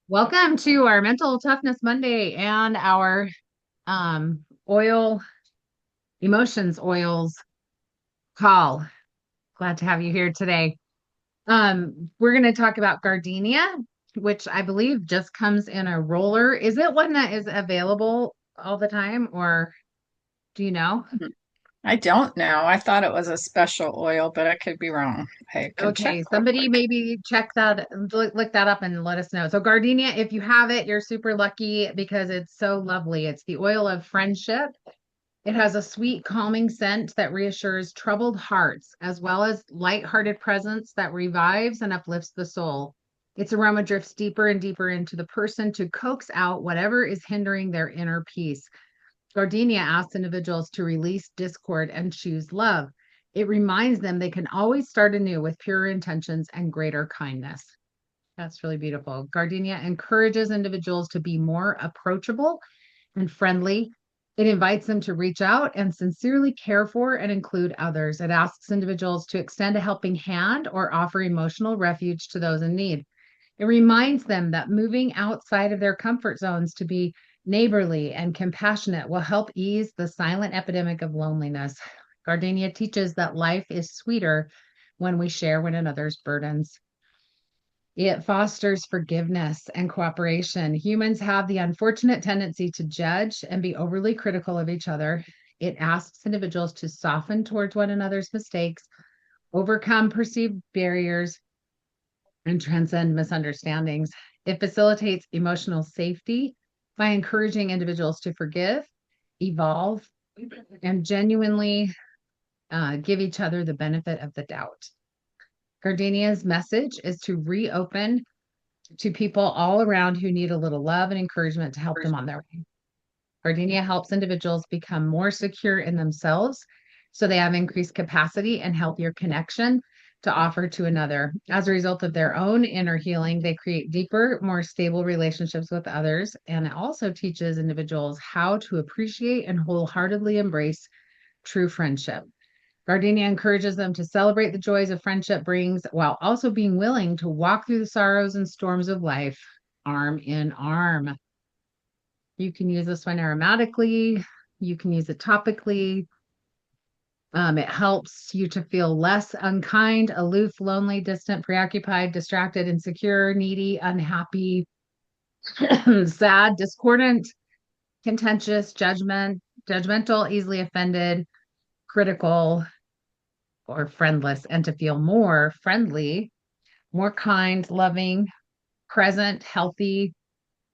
Welcome to our Mental Toughness Monday and our oil emotions oils call. Glad to have you here today. We're going to talk about Gardenia, which I believe just comes in a roller. Is it one that is available all the time, or do you know? I don't know. I thought it was a special oil, but I could be wrong. I can check Okay, real somebody quick. maybe check that, look that up and let us know. So Gardenia, if you have it, you're super lucky because it's so lovely. It's the oil of friendship. It has a sweet, calming scent that reassures troubled hearts, as well as light-hearted presence that revives and uplifts the soul. Its aroma drifts deeper and deeper into the person to coax out whatever is hindering their inner peace. Gardenia asks individuals to release discord and choose love. It reminds them they can always start anew with purer intentions and greater kindness. That's really beautiful. Gardenia encourages individuals to be more approachable and friendly. It invites them to reach out and sincerely care for and include others. It asks individuals to extend a helping hand or offer emotional refuge to those in need. It reminds them that moving outside of their comfort zones to be neighborly and compassionate will help ease the silent epidemic of loneliness. Gardenia teaches that life is sweeter when we share one another's burdens. It fosters forgiveness and cooperation. Humans have the unfortunate tendency to judge and be overly critical of each other. It asks individuals to soften towards one another's mistakes, overcome perceived barriers, and transcend misunderstandings. It facilitates emotional safety by encouraging individuals to forgive, evolve, and genuinely give each other the benefit of the doubt. Gardenia's message is to reopen to people all around who need a little love and encouragement to help them on their way. Gardenia helps individuals become more secure in themselves so they have increased capacity and healthier connection to offer to another. As a result of their own inner healing, they create deeper, more stable relationships with others. And it also teaches individuals how to appreciate and wholeheartedly embrace true friendship. Gardenia encourages them to celebrate the joys of friendship brings while also being willing to walk through the sorrows and storms of life arm in arm. You can use this one aromatically, you can use it topically. It helps you to feel less unkind, aloof, lonely, distant, preoccupied, distracted, insecure, needy, unhappy, sad, discordant, contentious, judgmental, easily offended, critical, or friendless, and to feel more friendly, more kind, loving, present, healthy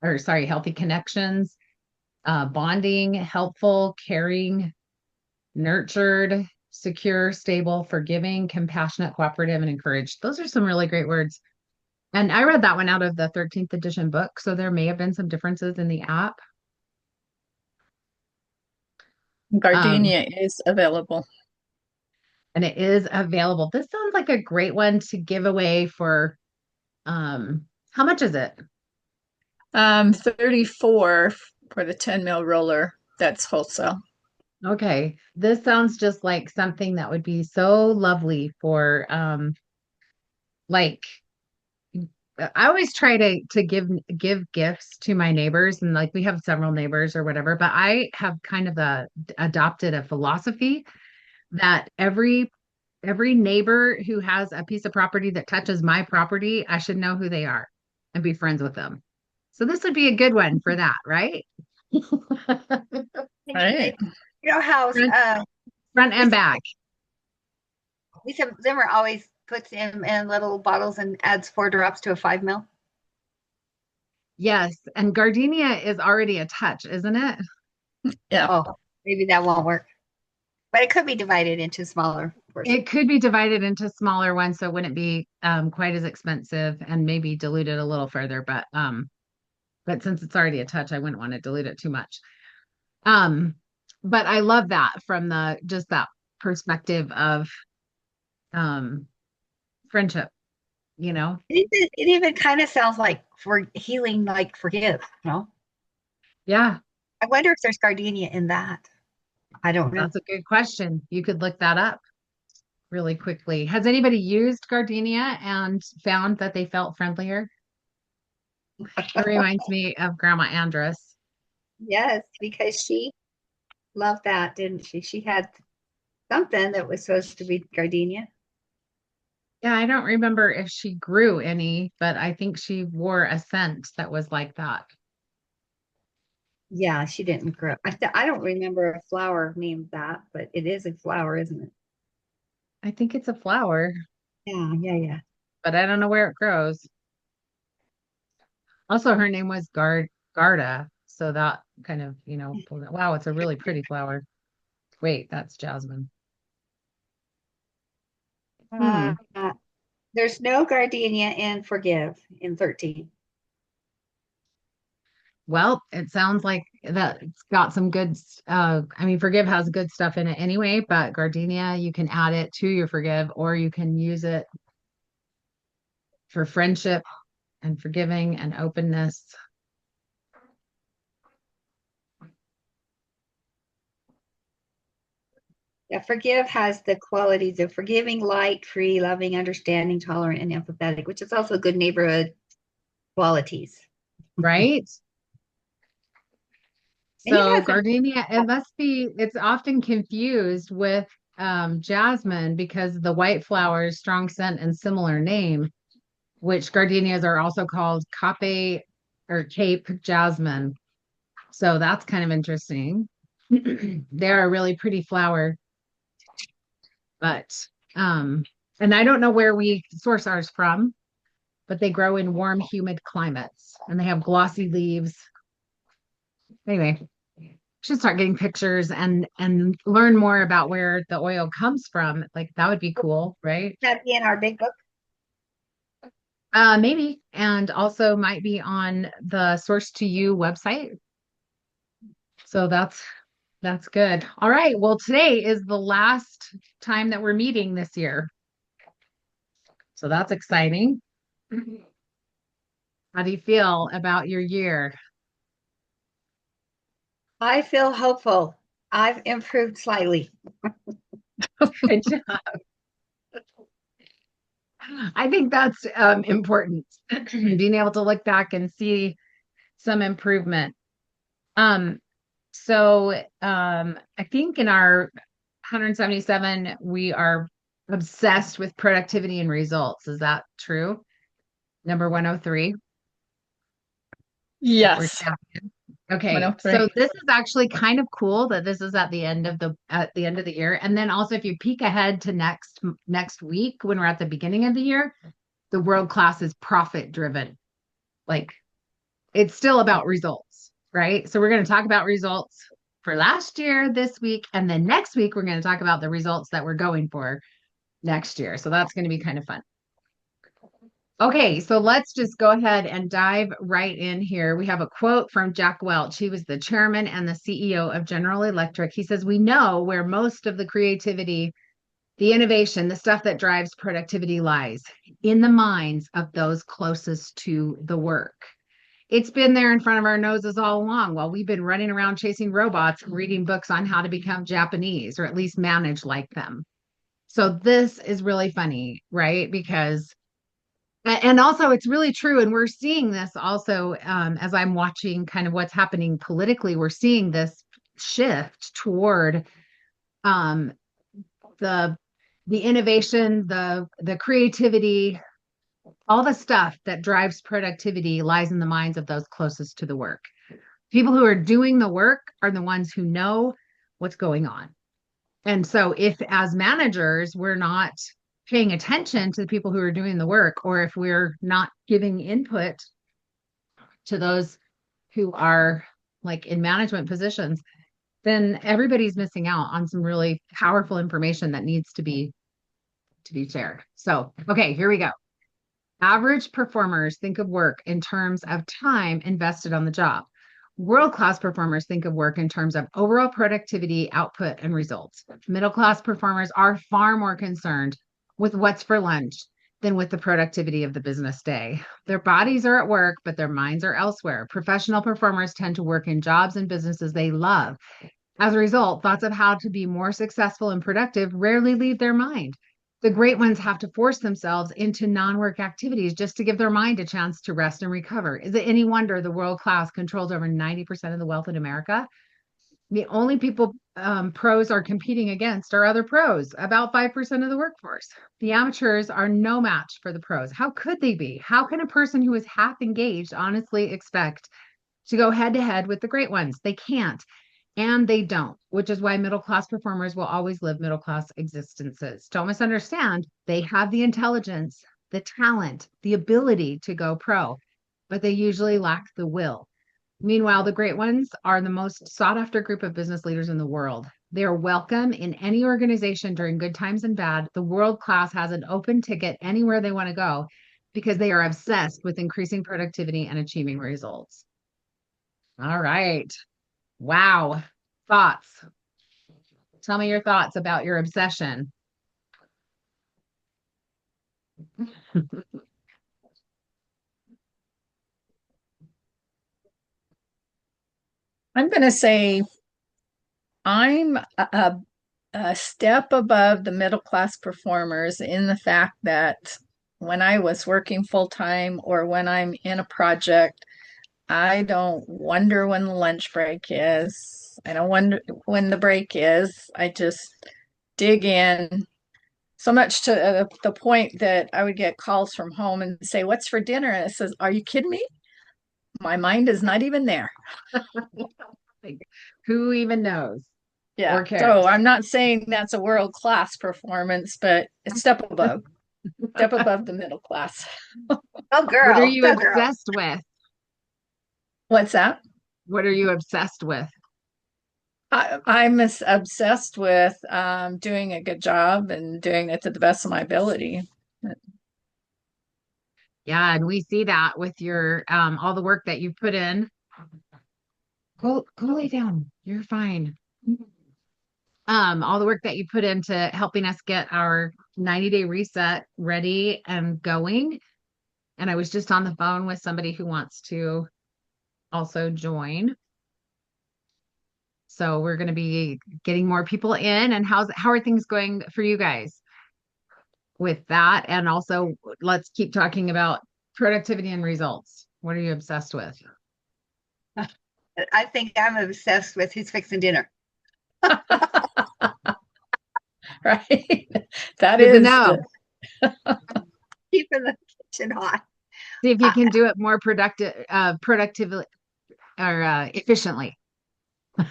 connections, bonding, helpful, caring, nurtured, secure, stable, forgiving, compassionate, cooperative, and encouraged. Those are some really great words. And I read that one out of the 13th edition book. So there may have been some differences in the app. Um, Gardenia is available. and it is available. This sounds like a great one to give away for how much is it? 34 for the 10 mil roller. That's wholesale. Okay. This sounds just like something that would be so lovely for like I always try to give gifts to my neighbors and like we have several neighbors or whatever, but I have kind of adopted a philosophy that every neighbor who has a piece of property that touches my property, I should know who they are and be friends with them. So this would be a good one for that, right? Right. You know how Front, front and Lisa, back. Lisa Zimmer always puts them in little bottles and adds 4 drops to a 5 ml. Yes, and gardenia is already a touch, isn't it? Yeah. Oh, maybe that won't work, but it could be divided into smaller portions. It could be divided into smaller ones, so it wouldn't be quite as expensive and maybe diluted a little further. But since it's already a touch, I wouldn't want to dilute it too much. Um, but I love that from the just that perspective of um friendship, you know? It even kind of sounds like for healing, like forgive. Yeah, I wonder if there's gardenia in that. I don't know. that's a good question. You could look that up really quickly. Has anybody used gardenia and found that they felt friendlier? It reminds me of Grandma Andress. Yes, because she loved that, didn't she? She had something that was supposed to be gardenia. Yeah, I don't remember if she grew any, but I think she wore a scent that was like that. Yeah, she didn't grow. I don't remember a flower named that, but it is a flower, isn't it? I think it's a flower, Yeah, yeah, yeah. but I don't know where it grows. Also, her name was Garda, so that kind of, pulled it. Wow, it's a really pretty flower. Wait, that's jasmine. Uh, Hmm. there's no gardenia in Forgive in 13. Well, it sounds like that it's got some good, I mean, Forgive has good stuff in it anyway, but Gardenia, you can add it to your Forgive, or you can use it for friendship and forgiving and openness. Yeah, Forgive has the qualities of forgiving, light, free, loving, understanding, tolerant, and empathetic, which is also good neighborhood qualities. Right? And it So has a gardenia, it's often confused with jasmine because the white flowers, strong scent and similar name, which gardenias are also called cape or Cape jasmine. So that's kind of interesting. They're a really pretty flower, but and I don't know where we source ours from, but they grow in warm, humid climates and they have glossy leaves. Anyway, should start getting pictures and learn more about where the oil comes from. Like that would be cool, right? that be in our big book. Maybe, and also might be on the Source to You website. So that's good. All right. Well, today is the last time that we're meeting this year. So that's exciting. How do you feel about your year? I feel hopeful. I've improved slightly. Good job. I think that's important. Being able to look back and see some improvement. Um, I think in our 177, we are obsessed with productivity and results. Is that true? Number 103. If we're Yes, okay, 103. so this is actually kind of cool that this is at the end of the year. And then also if you peek ahead to next week when we're at the beginning of the year, the world class is profit driven. Like it's still about results, right? So we're going to talk about results for last year this week, and then next week we're going to talk about the results that we're going for next year. So that's going to be kind of fun. Okay, so let's just go ahead and dive right in here. We have a quote from Jack Welch. He was the chairman and the CEO of General Electric. He says, "We know where most of the creativity, the innovation, the stuff that drives productivity lies in the minds of those closest to the work. It's been there in front of our noses all along while we've been running around chasing robots and reading books on how to become Japanese or at least manage like them." So this is really funny, right? Because and also it's really true, and we're seeing this also as I'm watching kind of what's happening politically. We're seeing this shift toward um, the innovation, the creativity, all the stuff that drives productivity lies in the minds of those closest to the work. People who are doing the work are the ones who know what's going on. And so if as managers, we're not paying attention to the people who are doing the work, or if we're not giving input to those who are like in management positions, then everybody's missing out on some really powerful information that needs to be shared. So, okay, here we go. Average performers think of work in terms of time invested on the job. World-class performers think of work in terms of overall productivity, output, and results. Middle-class performers are far more concerned with what's for lunch than with the productivity of the business day. Their bodies are at work, but their minds are elsewhere. Professional performers tend to work in jobs and businesses they love. As a result, thoughts of how to be more successful and productive rarely leave their mind. The great ones have to force themselves into non-work activities just to give their mind a chance to rest and recover. Is it any wonder the world class controls over 90% of the wealth in America? The only people pros are competing against are other pros, about 5% of the workforce. The amateurs are no match for the pros. How could they be? How can a person who is half engaged honestly expect to go head to head with the great ones? They can't. And they don't, which is why middle class performers will always live middle class existences. Don't misunderstand. They have the intelligence, the talent, the ability to go pro, but they usually lack the will. Meanwhile, the great ones are the most sought after group of business leaders in the world. They are welcome in any organization during good times and bad. The world class has an open ticket anywhere they want to go because they are obsessed with increasing productivity and achieving results. All right. Wow. Thoughts. Tell me your thoughts about your obsession. I'm going to say I'm a step above the middle class performers in the fact that when I was working full time or when I'm in a project, I don't wonder when the lunch break is. I don't wonder when the break is. I just dig in so much to the point that I would get calls from home and say, "What's for dinner?" And it says, "Are you kidding me? My mind is not even there." Like, who even knows Yeah. or So cares? I'm not saying that's a world class performance, but it's step above the middle class. Oh, What are girl. you Go, girl. obsessed with? What's that? What are you obsessed with? I'm obsessed with doing a good job and doing it to the best of my ability. Yeah, and we see that with your all the work that you put in. Go lay down. You're fine. All the work that you put into helping us get our 90-day reset ready and going. And I was just on the phone with somebody who wants to also join. So we're going to be getting more people in. And how are things going for you guys with that? And also, let's keep talking about productivity and results. What are you obsessed with? I think I'm obsessed with who's fixing dinner. Right? That Good to is know. Keeping the kitchen hot. See if you Uh, can do it more productively or efficiently.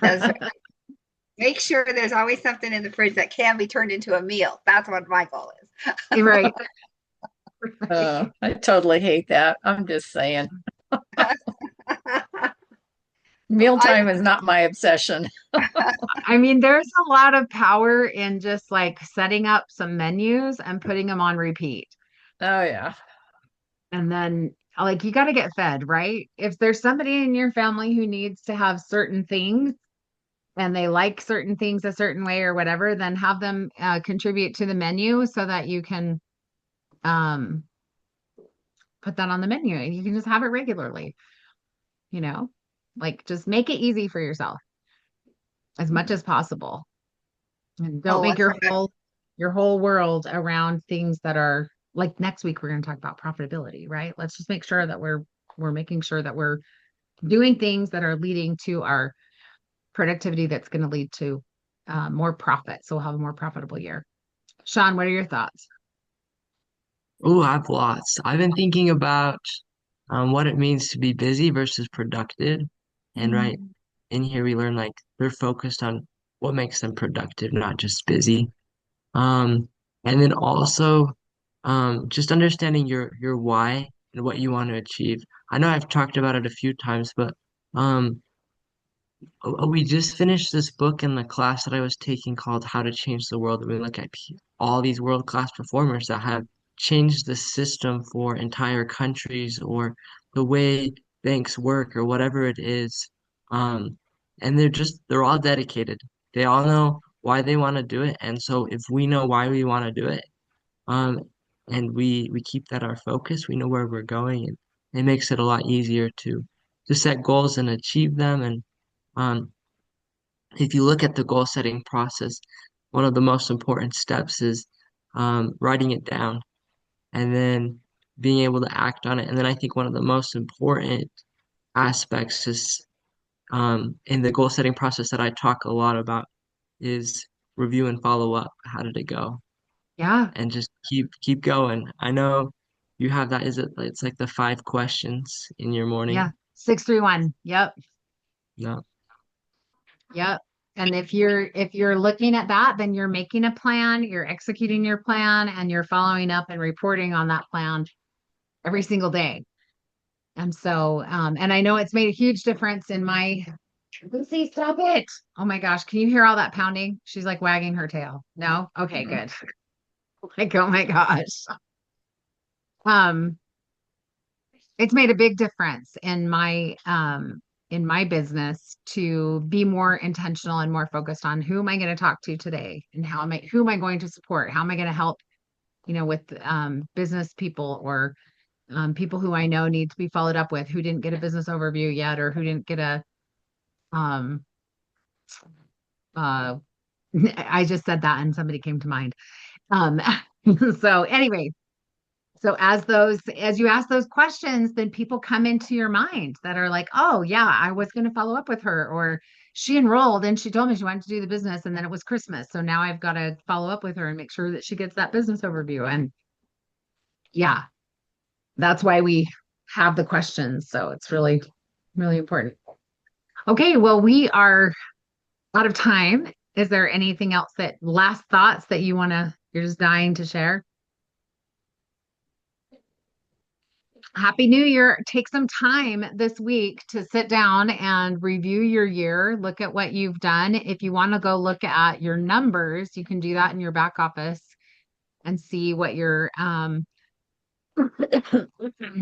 that's right. Make sure there's always something in the fridge that can be turned into a meal. That's what my goal is. Right. I totally hate that. I'm just saying. I, Mealtime is not my obsession. I mean, there's a lot of power in just like setting up some menus and putting them on repeat. Oh, yeah. And then, like, you got to get fed, right? If there's somebody in your family who needs to have certain things and they like certain things a certain way or whatever, then have them contribute to the menu so that you can um, put that on the menu and you can just have it regularly, you know? Like, just make it easy for yourself as much as possible. And don't oh, make that's right. your whole world around things that are like next week we're going to talk about profitability, right? Let's just make sure that we're making sure that we're doing things that are leading to our productivity that's going to lead to more profit. So we'll have a more profitable year. Sean, what are your thoughts? Oh, I've lots. I've been thinking about what it means to be busy versus productive. And right Mm. in here, we learn like they're focused on what makes them productive, not just busy. Um, and then also just understanding your why and what you want to achieve. I know I've talked about it a few times, but um, we just finished this book in the class that I was taking called How to Change the World. And we look at all these world-class performers that have changed the system for entire countries or the way banks work or whatever it is. Um, and they're all dedicated. They all know why they want to do it. And so if we know why we want to do it, um, and we keep that our focus, we know where we're going, and it makes it a lot easier to set goals and achieve them. And um, if you look at the goal setting process, one of the most important steps is writing it down, and then being able to act on it. And then I think one of the most important aspects is in the goal setting process that I talk a lot about is review and follow up. How did it go? Yeah. And just keep going. I know you have that. Is it? It's like the 5 questions in your Yeah. morning. 631. Yep. No. Yep. And if you're looking at that, then you're making a plan, you're executing your plan, and you're following up and reporting on that plan every single day. And so, and I know it's made a huge difference in my Lucy, stop it. Oh my gosh, can you hear all that pounding? She's like wagging her tail. No? Okay, good. Like, oh my gosh. Um, it's made a big difference in my business to be more intentional and more focused on who am I going to talk to today and who am I going to support? How am I going to help, with business people or people who I know need to be followed up with who didn't get a business overview yet or who didn't get a um uh I just said that and somebody came to mind. Um so anyway, so as you ask those questions, then people come into your mind that are like, oh yeah, I was going to follow up with her, or she enrolled and she told me she wanted to do the business and then it was Christmas. So now I've got to follow up with her and make sure that she gets that business overview. And yeah, that's why we have the questions. So it's really, really important. Okay, well, we are out of time. Is there anything else last thoughts that you're just dying to share? Happy New Year. Take some time this week to sit down and review your year, look at what you've done. If you want to go look at your numbers, you can do that in your back office and see what your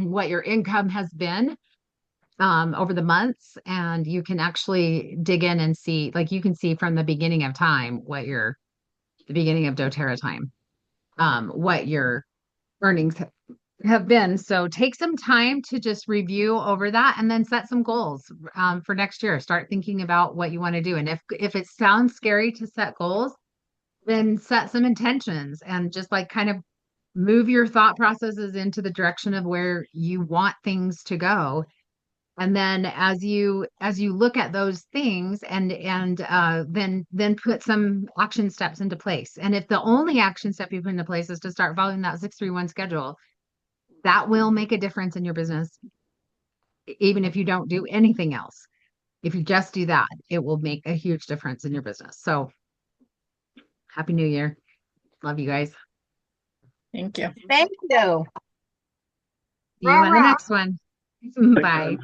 what your income has been over the months, and you can actually dig in and see, like you can see from the beginning of time the beginning of doTERRA time, what your earnings have been. So take some time to just review over that and then set some goals for next year. Start thinking about what you want to do. And if it sounds scary to set goals, then set some intentions and just like kind of move your thought processes into the direction of where you want things to go. And then as you look at those things and then put some action steps into place. And if the only action step you put into place is to start following that 631 schedule, that will make a difference in your business, even if you don't do anything else. If you just do that, it will make a huge difference in your business. So happy New Year. Love you guys. Thank you. Thank you. See you on the next one. Bye.